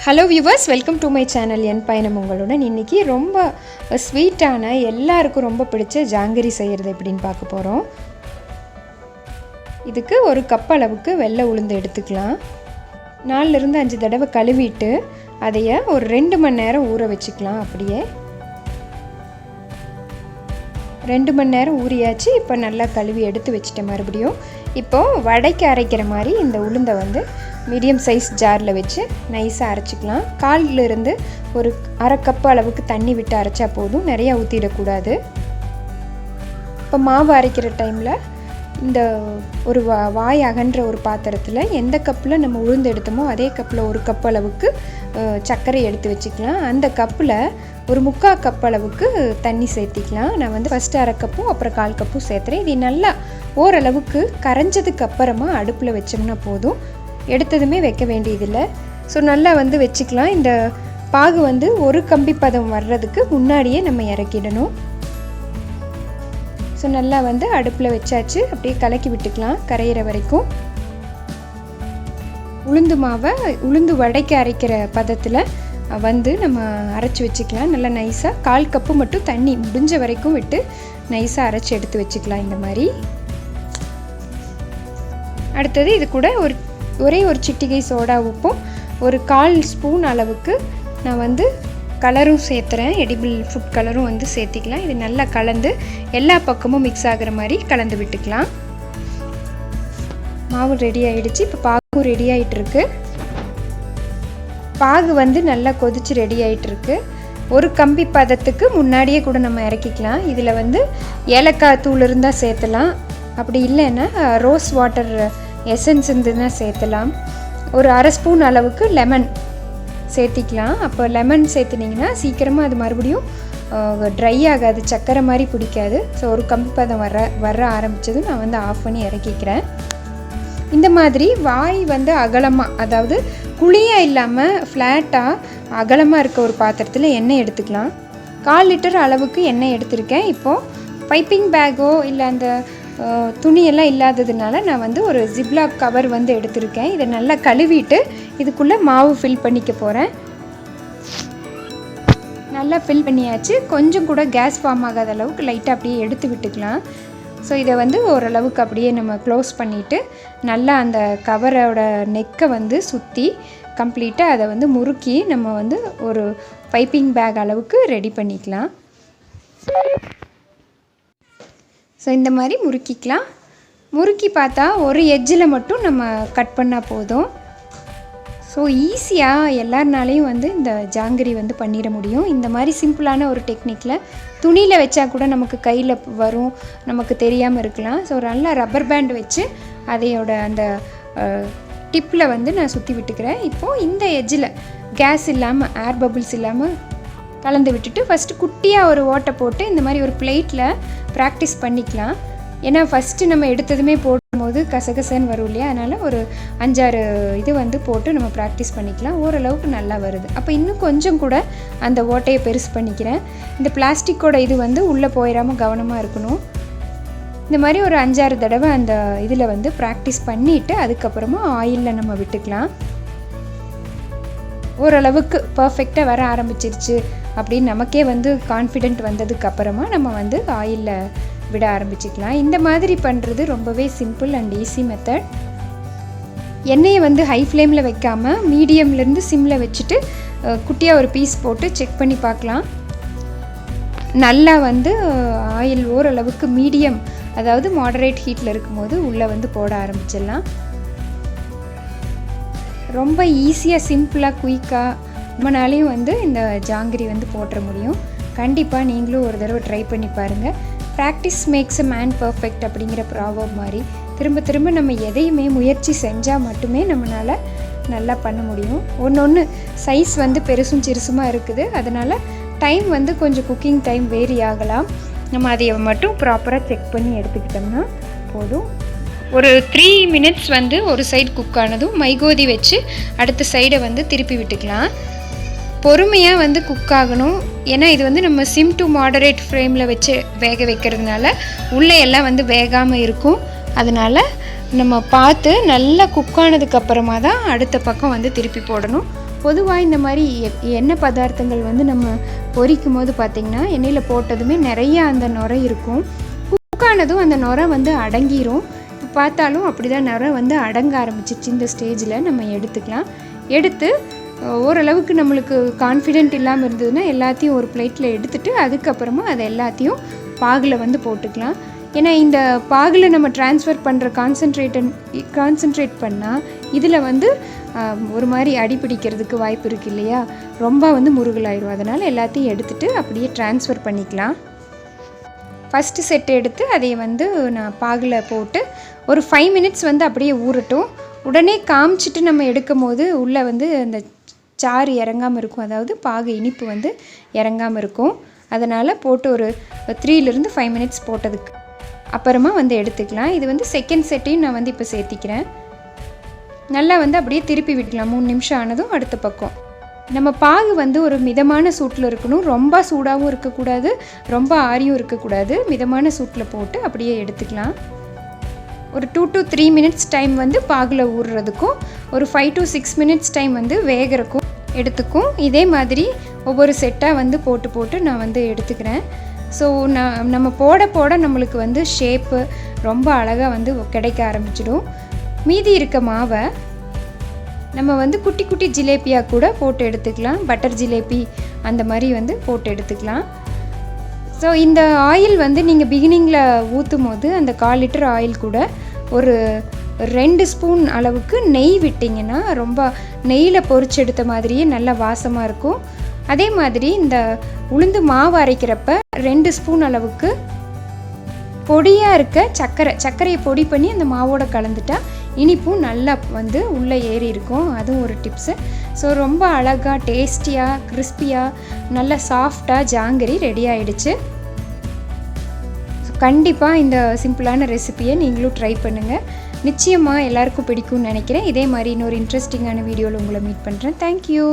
Hello viewers, welcome to my channel. என் பயணம் உங்களுடன். இன்றைக்கி ரொம்ப ஸ்வீட்டான எல்லாருக்கும் ரொம்ப பிடிச்ச ஜாங்கிரி செய்கிறது எப்படின்னு பார்க்க போகிறோம். இதுக்கு ஒரு கப் அளவுக்கு வெள்ளை உளுந்து எடுத்துக்கலாம். 4லிருந்து 5 தடவை கழுவிட்டு அதைய ஒரு 2 மணி நேரம் ஊற வச்சுக்கலாம். அப்படியே 2 மணி நேரம் ஊறியாச்சு. இப்போ நல்லா கழுவி எடுத்து வச்சுட்டேன். மறுபடியும் இப்போது வடைக்கு அரைக்கிற மாதிரி இந்த உளுந்தை மீடியம் சைஸ் ஜாரில் வச்சு நைஸாக அரைச்சிக்கலாம். 1/4லிருந்து ஒரு அரை கப் அளவுக்கு தண்ணி விட்டு அரைச்சா போதும், நிறையா ஊற்றிடக்கூடாது. இப்போ மாவு அரைக்கிற டைமில் இந்த ஒரு வாய் அகன்ற ஒரு பாத்திரத்தில் எந்த கப்பில் நம்ம உளுந்து எடுத்தோமோ அதே கப்பில் ஒரு கப் அளவுக்கு சர்க்கரை எடுத்து வச்சுக்கலாம். அந்த கப்பில் ஒரு 3/4 கப் அளவுக்கு தண்ணி சேர்த்திக்கலாம். நான் ஃபஸ்ட்டு அரை கப்பும் அப்புறம் 1/4 கப்பும் சேர்த்துறேன். இது நல்லா ஓரளவுக்கு கரைஞ்சதுக்கு அப்புறமா அடுப்பில் வச்சோம்னா போதும், எடுத்ததுமே வைக்க வேண்டியதில்லை. ஸோ நல்லா வச்சுக்கலாம். இந்த பாகு ஒரு கம்பி பதம் வர்றதுக்கு முன்னாடியே நம்ம இறக்கிடணும். ஸோ நல்லா அடுப்பில் வச்சாச்சு. அப்படியே கலக்கி விட்டுக்கலாம் கரையிற வரைக்கும். உளுந்து மாவை உளுந்து வடைக்கு அரைக்கிற பதத்தில் நம்ம அரைச்சி வச்சுக்கலாம். நல்லா நைஸாக 1/4 கப்பு மட்டும் தண்ணி முடிஞ்ச வரைக்கும் விட்டு நைஸாக அரைச்சி எடுத்து வச்சுக்கலாம். இந்த மாதிரி அடுத்தது இது கூட ஒரே ஒரு சிட்டிகை சோடா உப்பும் ஒரு 1/4 ஸ்பூன் அளவுக்கு நான் கலரும் சேர்த்துறேன். எடிபிள் ஃபுட் கலரும் சேர்த்திக்கலாம். இது நல்லா கலந்து எல்லா பக்கமும் மிக்ஸ் ஆகிற மாதிரி கலந்து விட்டுக்கலாம். மாவு ரெடி ஆகிடுச்சு. இப்போ பாகும் ரெடி ஆகிட்டுருக்கு. பாகு நல்லா கொதித்து ரெடி ஆகிட்டுருக்கு. ஒரு கம்பி பதத்துக்கு முன்னாடியே கூட நம்ம இறக்கிக்கலாம். இதில் ஏலக்காய் தூள் இருந்தால் சேர்த்தலாம், அப்படி இல்லைன்னா ரோஸ் வாட்டர் எசன்ஸ் இருந்துன்னா சேர்த்தலாம். ஒரு அரை ஸ்பூன் அளவுக்கு லெமன் சேர்த்திக்கலாம். அப்போ லெமன் சேர்த்துனிங்கன்னா சீக்கிரமாக அது மறுபடியும் ட்ரை ஆகாது, சக்கரை மாதிரி பிடிக்காது. ஸோ ஒரு கம்பி பதம் வர ஆரம்பித்ததும் நான் ஆஃப் பண்ணி இறக்கிக்கிறேன். இந்த மாதிரி வாய் அகலமாக, அதாவது குழியாக இல்லாமல் ஃப்ளாட்டாக அகலமாக இருக்க ஒரு பாத்திரத்தில் எண்ணெய் எடுத்துக்கலாம். 1/4 லிட்டர் அளவுக்கு எண்ணெய் எடுத்திருக்கேன். இப்போது பைப்பிங் பேக்கோ இல்லை அந்த துணியெல்லாம் இல்லாததுனால நான் ஒரு ஜிப்லாக் கவர் எடுத்திருக்கேன். இதை நல்லா கழுவிட்டு இதுக்குள்ளே மாவு ஃபில் பண்ணிக்க போகிறேன். நல்லா ஃபில் பண்ணியாச்சு. கொஞ்சம் கூட கேஸ் ஃபார்ம் ஆகாத அளவுக்கு லைட்டாக அப்படியே எடுத்து விட்டுக்கலாம். ஸோ இதை ஓரளவுக்கு அப்படியே நம்ம க்ளோஸ் பண்ணிவிட்டு நல்லா அந்த கவரோட நெக்கை சுற்றி கம்ப்ளீட்டாக அதை முறுக்கி நம்ம ஒரு பைப்பிங் பேக் அளவுக்கு ரெடி பண்ணிக்கலாம். ஸோ இந்த மாதிரி முறுக்கிக்கலாம். முறுக்கி பார்த்தா ஒரு எட்ஜில் மட்டும் நம்ம கட் பண்ணால் போதும். ஸோ ஈஸியாக எல்லாருனாலையும் இந்த ஜாங்கிரி பண்ணிட முடியும். இந்த மாதிரி சிம்பிளான ஒரு டெக்னிக்கில் துணியில் வச்சா கூட நமக்கு கையில் வரும், நமக்கு தெரியாமல் இருக்கலாம். ஸோ ஒரு நல்ல ரப்பர் பேண்ட் வச்சு அதையோட அந்த டிப்பில் நான் சுற்றி விட்டுக்கிறேன். இப்போது இந்த எட்ஜில் கேஸ் இல்லாமல், ஏர் பபிள்ஸ் இல்லாமல் கலந்து விட்டுட்டு ஃபஸ்ட்டு குட்டியாக ஒரு ஓட்டை போட்டு இந்த மாதிரி ஒரு பிளேட்டில் ப்ராக்டிஸ் பண்ணிக்கலாம். ஏன்னா ஃபஸ்ட்டு நம்ம எடுத்ததுமே போடும்போது கசகசன்னு வரும் இல்லையா, அதனால் ஒரு 5-6 இது போட்டு நம்ம ப்ராக்டிஸ் பண்ணிக்கலாம். ஓரளவுக்கு நல்லா வருது. அப்போ இன்னும் கொஞ்சம் கூட அந்த ஓட்டையை பெருசு பண்ணிக்கிறேன். இந்த பிளாஸ்டிக்கோட இது உள்ளே போயிடாமல் கவனமாக இருக்கணும். இந்த மாதிரி ஒரு 5-6 தடவை அந்த இதில் ப்ராக்டிஸ் பண்ணிவிட்டு அதுக்கப்புறமா ஆயிலில் நம்ம விட்டுக்கலாம். ஓரளவுக்கு பர்ஃபெக்டாக வர ஆரம்பிச்சிருச்சு அப்படின்னு நமக்கே கான்ஃபிடென்ட் வந்ததுக்கப்புறமா நம்ம ஆயிலில் விட ஆரம்பிச்சிக்கலாம். இந்த மாதிரி பண்ணுறது ரொம்பவே சிம்பிள் அண்ட் ஈஸி மெத்தட். எண்ணெயை ஹை ஃப்ளேமில் வைக்காமல் மீடியம்லேருந்து சிம்மில் வச்சுட்டு குட்டியாக ஒரு பீஸ் போட்டு செக் பண்ணி பார்க்கலாம். நல்லா ஆயில் ஓரளவுக்கு மீடியம், அதாவது மாடரேட் ஹீட்டில் இருக்கும்போது உள்ளே போட ஆரம்பிச்சிடலாம். ரொம்ப ஈஸியாக, சிம்பிளாக, குயிக்காக ரொம்ப நாளையும் இந்த ஜாங்கிரி போட்டுற முடியும். கண்டிப்பாக நீங்களும் ஒரு தடவை ட்ரை பண்ணி பாருங்கள். Practice makes a man perfect அப்படிங்கிற ப்ராவர்ப் மாதிரி திரும்ப திரும்ப நம்ம எதையுமே முயற்சி செஞ்சால் மட்டுமே நம்மளால் நல்லா பண்ண முடியும். ஒன்று சைஸ் பெருசும் சிறுசுமாக இருக்குது, அதனால் டைம் கொஞ்சம் குக்கிங் டைம் வேரி ஆகலாம். நம்ம அதை மட்டும் ப்ராப்பராக செக் பண்ணி எடுத்துக்கிட்டோம்னா போதும். ஒரு 3 மினிட்ஸ் ஒரு சைடு குக் ஆனதும் மைகோதி வச்சு அடுத்த சைடை திருப்பி விட்டுக்கலாம். பொறுமையாக குக் ஆகணும். ஏன்னா இது நம்ம சிம் டு மாடரேட் ஃப்ளேமில் வச்சு வேக வைக்கிறதுனால உள்ளே எல்லாம் வேகாமல் இருக்கும். அதனால் நம்ம பார்த்து நல்லா குக் ஆனதுக்கப்புறமா தான் அடுத்த பக்கம் திருப்பி போடணும். பொதுவாக இந்த மாதிரி எண்ணெய் பதார்த்தங்கள் வந்து நம்ம பொரிக்கும் போது பார்த்திங்கன்னா எண்ணெயில் போட்டதுமே நிறைய அந்த நுரை இருக்கும். குக்கானதும் அந்த நுரை வந்து அடங்கிரும். பார்த்தாலும் அப்படி தான் நுரை வந்து அடங்க ஆரம்பிச்சிச்சு. இந்த ஸ்டேஜில் நம்ம எடுத்துக்கலாம். எடுத்து ஓரளவுக்கு நம்மளுக்கு கான்ஃபிடென்ட் இல்லாமல் இருந்ததுன்னா எல்லாத்தையும் ஒரு பிளேட்டில் எடுத்துகிட்டு அதுக்கப்புறமா அதை எல்லாத்தையும் பாகில் வந்து போட்டுக்கலாம். ஏன்னா இந்த பாகில் நம்ம ட்ரான்ஸ்ஃபர் பண்ணுற கான்சன்ட்ரேட் பண்ணால் இதில் வந்து ஒரு மாதிரி அடிப்பிடிக்கிறதுக்கு வாய்ப்பு இருக்குது இல்லையா, ரொம்ப வந்து முருகலாயிரும். அதனால் எல்லாத்தையும் எடுத்துகிட்டு அப்படியே ட்ரான்ஸ்ஃபர் பண்ணிக்கலாம். ஃபஸ்ட்டு செட் எடுத்து அதை வந்து நான் பாகில் போட்டு ஒரு 5 மினிட்ஸ் வந்து அப்படியே ஊறட்டும். உடனே காமிச்சிட்டு நம்ம எடுக்கும் போது உள்ளே வந்து அந்த சாறு இறங்காமல் இருக்கும், அதாவது பாகு இனிப்பு வந்து இறங்காமல் இருக்கும். அதனால் போட்டு ஒரு 3 to 5 மினிட்ஸ் போட்டதுக்கு அப்புறமா வந்து எடுத்துக்கலாம். இது வந்து செகண்ட் செட்டையும் நான் வந்து இப்போ சேர்த்திக்கிறேன். நல்லா வந்து அப்படியே திருப்பி விட்டுக்கலாம். 3 நிமிஷம் ஆனதும் அடுத்த பக்கம். நம்ம பாகு வந்து ஒரு மிதமான சூட்டில் இருக்கணும். ரொம்ப சூடாகவும் இருக்கக்கூடாது, ரொம்ப ஆரியும் இருக்கக்கூடாது. மிதமான சூட்டில் போட்டு அப்படியே எடுத்துக்கலாம். ஒரு 2 to 3 மினிட்ஸ் டைம் வந்து பாகில் ஊறுறதுக்கும் ஒரு 5 to 6 மினிட்ஸ் டைம் வந்து வேகிறக்கும் எடுத்துக்கும். இதே மாதிரி ஒவ்வொரு செட்டாக வந்து போட்டு நான் வந்து எடுத்துக்கிறேன். ஸோ நம்ம போட நம்மளுக்கு வந்து ஷேப்பு ரொம்ப அழகாக வந்து கிடைக்க ஆரம்பிச்சிடும். மீதி இருக்க மாவை நம்ம வந்து குட்டி குட்டி ஜிலேபியாக கூட போட்டு எடுத்துக்கலாம். பட்டர் ஜிலேபி அந்த மாதிரி வந்து போட்டு எடுத்துக்கலாம். ஸோ இந்த ஆயில் வந்து நீங்கள் பிகினிங்கில் ஊற்றும் போது அந்த 1/4 லிட்டர் ஆயில் கூட ஒரு 2 ஸ்பூன் அளவுக்கு நெய் விட்டிங்கன்னா ரொம்ப நெய்யில் பொரிச்செடுத்த மாதிரியே நல்லா வாசமாக இருக்கும். அதே மாதிரி இந்த உளுந்து மாவு அரைக்கிறப்ப 2 ஸ்பூன் அளவுக்கு பொடியாக இருக்க சர்க்கரையை பொடி பண்ணி அந்த மாவோட கலந்துட்டா இனிப்பும் நல்லா வந்து உள்ளே ஏறி இருக்கும். அதுவும் ஒரு டிப்ஸு. ஸோ ரொம்ப அழகாக டேஸ்டியாக கிறிஸ்பியாக நல்லா சாஃப்டாக ஜாங்கிரி ரெடி ஆகிடுச்சு. கண்டிப்பாக இந்த சிம்பிளான ரெசிபியை நீங்களும் ட்ரை பண்ணுங்கள். நிச்சயமாக எல்லாருக்கும் பிடிக்கும்னு நினைக்கிறேன். இதே மாதிரி இன்னொரு இன்ட்ரெஸ்டிங்கான வீடியோவில் உங்களை மீட் பண்ணுறேன். தேங்க்யூ.